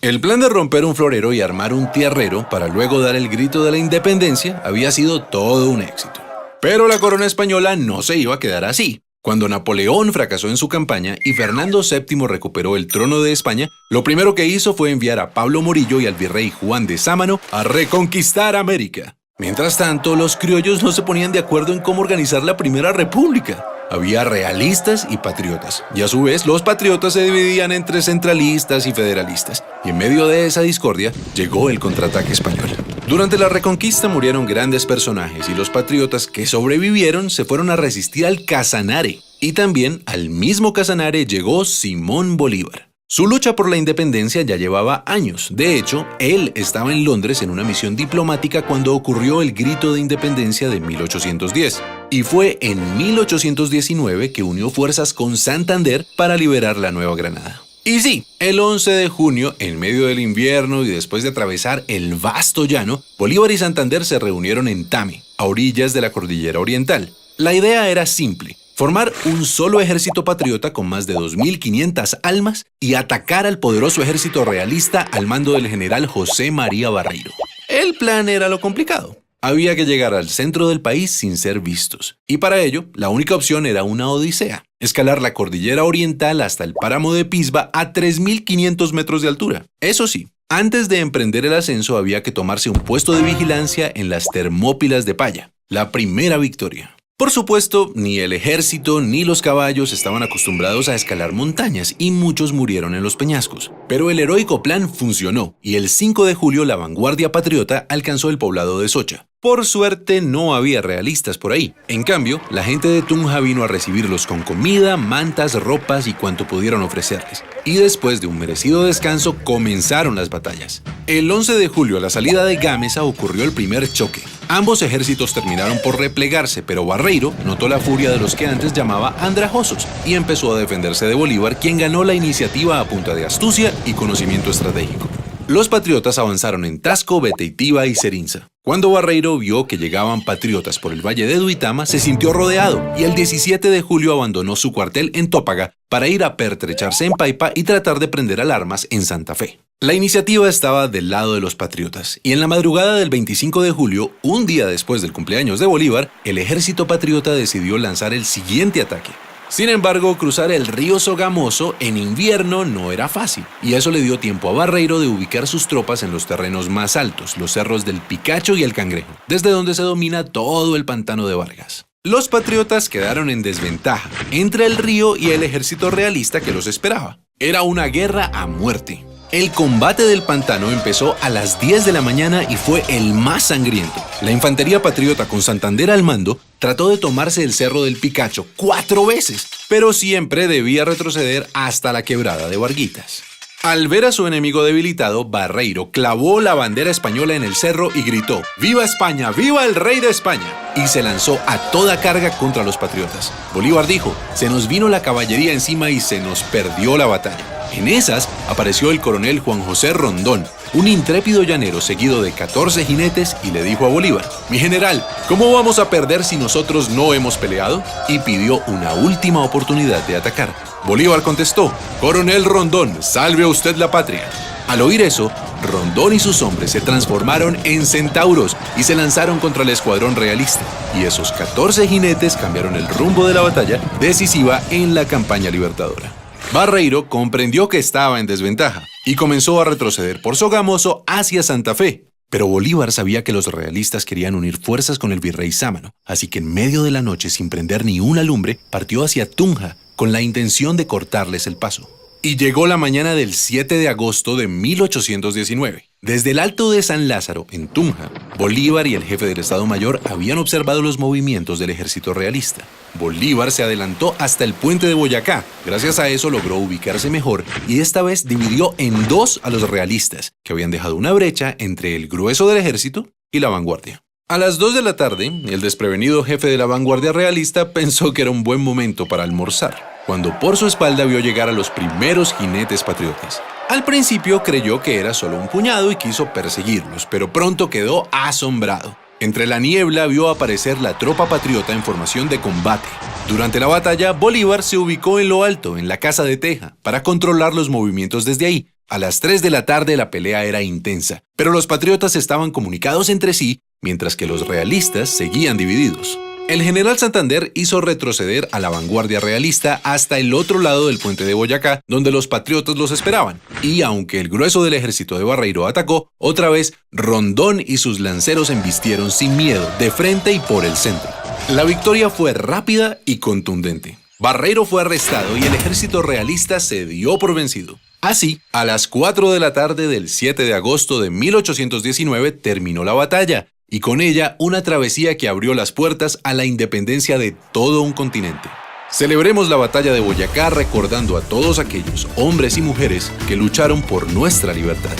El plan de romper un florero y armar un tierrero para luego dar el grito de la independencia había sido todo un éxito. Pero la corona española no se iba a quedar así. Cuando Napoleón fracasó en su campaña y Fernando VII recuperó el trono de España, lo primero que hizo fue enviar a Pablo Morillo y al virrey Juan de Sámano a reconquistar América. Mientras tanto, los criollos no se ponían de acuerdo en cómo organizar la Primera República. Había realistas y patriotas, y a su vez los patriotas se dividían entre centralistas y federalistas, y en medio de esa discordia llegó el contraataque español. Durante la Reconquista murieron grandes personajes y los patriotas que sobrevivieron se fueron a resistir al Casanare, y también al mismo Casanare llegó Simón Bolívar. Su lucha por la independencia ya llevaba años. De hecho, él estaba en Londres en una misión diplomática cuando ocurrió el Grito de Independencia de 1810. Y fue en 1819 que unió fuerzas con Santander para liberar la Nueva Granada. Y sí, el 11 de junio, en medio del invierno y después de atravesar el vasto llano, Bolívar y Santander se reunieron en Tame, a orillas de la Cordillera Oriental. La idea era simple: formar un solo ejército patriota con más de 2.500 almas y atacar al poderoso ejército realista al mando del general José María Barreiro. El plan era lo complicado. Había que llegar al centro del país sin ser vistos. Y para ello, la única opción era una odisea: escalar la Cordillera Oriental hasta el páramo de Pisba a 3.500 metros de altura. Eso sí, antes de emprender el ascenso había que tomarse un puesto de vigilancia en las Termópilas de Paya, la primera victoria. Por supuesto, ni el ejército ni los caballos estaban acostumbrados a escalar montañas y muchos murieron en los peñascos. Pero el heroico plan funcionó y el 5 de julio la vanguardia patriota alcanzó el poblado de Socha. Por suerte no había realistas por ahí. En cambio, la gente de Tunja vino a recibirlos con comida, mantas, ropas y cuanto pudieron ofrecerles. Y después de un merecido descanso comenzaron las batallas. El 11 de julio a la salida de Gámeza ocurrió el primer choque. Ambos ejércitos terminaron por replegarse, pero Barreiro notó la furia de los que antes llamaba andrajosos y empezó a defenderse de Bolívar, quien ganó la iniciativa a punta de astucia y conocimiento estratégico. Los patriotas avanzaron en Tasco, Beteitiva y Serinza. Cuando Barreiro vio que llegaban patriotas por el valle de Duitama, se sintió rodeado y el 17 de julio abandonó su cuartel en Tópaga para ir a pertrecharse en Paipa y tratar de prender alarmas en Santa Fe. La iniciativa estaba del lado de los patriotas, y en la madrugada del 25 de julio, un día después del cumpleaños de Bolívar, el ejército patriota decidió lanzar el siguiente ataque. Sin embargo, cruzar el río Sogamoso en invierno no era fácil, y eso le dio tiempo a Barreiro de ubicar sus tropas en los terrenos más altos, los cerros del Picacho y el Cangrejo, desde donde se domina todo el pantano de Vargas. Los patriotas quedaron en desventaja entre el río y el ejército realista que los esperaba. Era una guerra a muerte. El combate del pantano empezó a las 10 de la mañana y fue el más sangriento. La infantería patriota con Santander al mando trató de tomarse el cerro del Picacho 4 veces, pero siempre debía retroceder hasta la quebrada de Varguitas. Al ver a su enemigo debilitado, Barreiro clavó la bandera española en el cerro y gritó: ¡Viva España! ¡Viva el rey de España! Y se lanzó a toda carga contra los patriotas. Bolívar dijo: se nos vino la caballería encima y se nos perdió la batalla. En esas apareció el coronel Juan José Rondón, un intrépido llanero seguido de 14 jinetes, y le dijo a Bolívar: mi general, ¿cómo vamos a perder si nosotros no hemos peleado? Y pidió una última oportunidad de atacar. Bolívar contestó: coronel Rondón, salve a usted la patria. Al oír eso, Rondón y sus hombres se transformaron en centauros y se lanzaron contra el escuadrón realista. Y esos 14 jinetes cambiaron el rumbo de la batalla decisiva en la campaña libertadora. Barreiro comprendió que estaba en desventaja y comenzó a retroceder por Sogamoso hacia Santa Fe. Pero Bolívar sabía que los realistas querían unir fuerzas con el virrey Sámano, así que en medio de la noche, sin prender ni una lumbre, partió hacia Tunja con la intención de cortarles el paso. Y llegó la mañana del 7 de agosto de 1819. Desde el Alto de San Lázaro, en Tunja, Bolívar y el jefe del Estado Mayor habían observado los movimientos del ejército realista. Bolívar se adelantó hasta el puente de Boyacá. Gracias a eso logró ubicarse mejor y esta vez dividió en dos a los realistas, que habían dejado una brecha entre el grueso del ejército y la vanguardia. A las 2 de la tarde, el desprevenido jefe de la vanguardia realista pensó que era un buen momento para almorzar, cuando por su espalda vio llegar a los primeros jinetes patriotas. Al principio creyó que era solo un puñado y quiso perseguirlos, pero pronto quedó asombrado. Entre la niebla vio aparecer la tropa patriota en formación de combate. Durante la batalla, Bolívar se ubicó en lo alto, en la Casa de Teja, para controlar los movimientos desde ahí. A las 3 de la tarde la pelea era intensa, pero los patriotas estaban comunicados entre sí, mientras que los realistas seguían divididos. El general Santander hizo retroceder a la vanguardia realista hasta el otro lado del puente de Boyacá, donde los patriotas los esperaban. Y aunque el grueso del ejército de Barreiro atacó, otra vez Rondón y sus lanceros embistieron sin miedo, de frente y por el centro. La victoria fue rápida y contundente. Barreiro fue arrestado y el ejército realista se dio por vencido. Así, a las 4 de la tarde del 7 de agosto de 1819 terminó la batalla, y con ella una travesía que abrió las puertas a la independencia de todo un continente. Celebremos la batalla de Boyacá recordando a todos aquellos hombres y mujeres que lucharon por nuestra libertad.